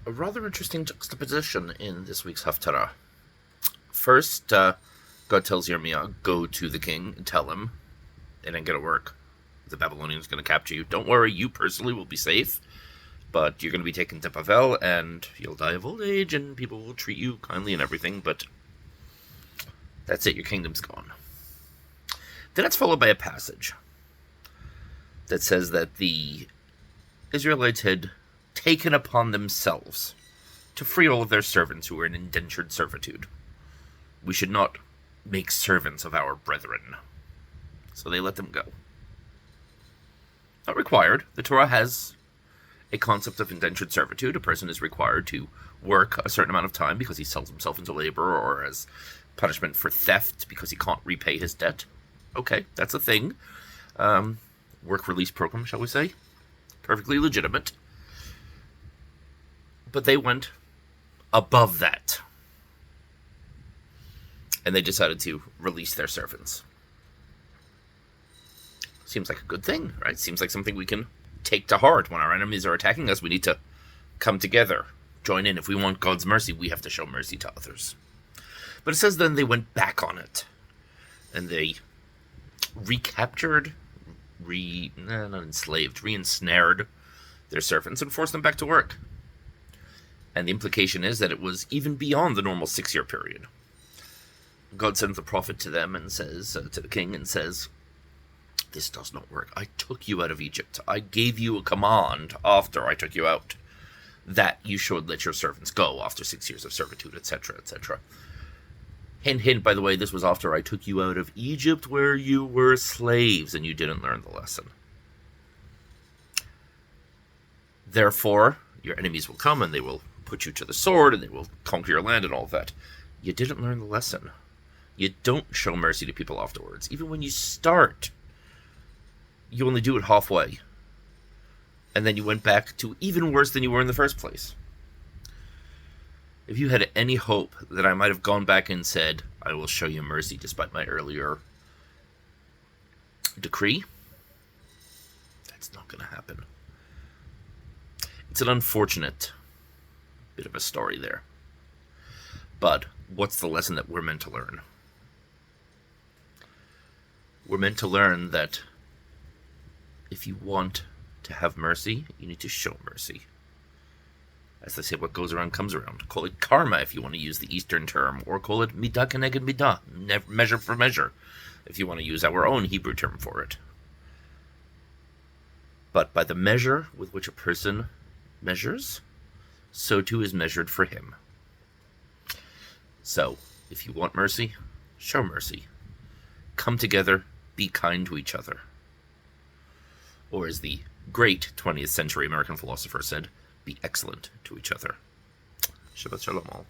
a rather interesting juxtaposition in this week's Haftarah. First, God tells Yirmiyah, go to the king and tell him it ain't going to work. The Babylonians are going to capture you. Don't worry, you personally will be safe, but you're going to be taken to Bavel, and you'll die of old age, and people will treat you kindly and everything, but that's it, your kingdom's gone. Then it's followed by a passage that says that the Israelites had taken upon themselves to free all of their servants who were in indentured servitude. We should not make servants of our brethren. So they let them go. Not required. The Torah has a concept of indentured servitude. A person is required to work a certain amount of time because he sells himself into labor, or as punishment for theft because he can't repay his debt. Okay, that's a thing. Work release program, shall we say. Perfectly legitimate. But they went above that. And they decided to release their servants. Seems like a good thing, right? Seems like something we can take to heart. When our enemies are attacking us, we need to come together, join in. If we want God's mercy, we have to show mercy to others. But it says then they went back on it. And they recaptured, re-ensnared their servants and forced them back to work. And the implication is that it was even beyond the normal 6-year period. God sends the prophet to them and says, to the king, and says, this does not work. I took you out of Egypt. I gave you a command after I took you out that you should let your servants go after 6 years of servitude, etc., etc. Hint, hint, by the way, this was after I took you out of Egypt where you were slaves and you didn't learn the lesson. Therefore, your enemies will come and they will put you to the sword and they will conquer your land and all that. You didn't learn the lesson. You don't show mercy to people afterwards. Even when you start, you only do it halfway. And then you went back to even worse than you were in the first place. If you had any hope that I might have gone back and said, I will show you mercy despite my earlier decree, that's not going to happen. It's an unfortunate bit of a story there. But what's the lesson that we're meant to learn? We're meant to learn that if you want to have mercy, you need to show mercy. As they say, what goes around comes around. Call it karma if you want to use the Eastern term, or call it midah keneged midah, measure for measure, if you want to use our own Hebrew term for it. But by the measure with which a person measures, so too is measured for him. So, if you want mercy, show mercy. Come together, be kind to each other. Or as the great 20th century American philosopher said, be excellent to each other. Shabbat shalom all.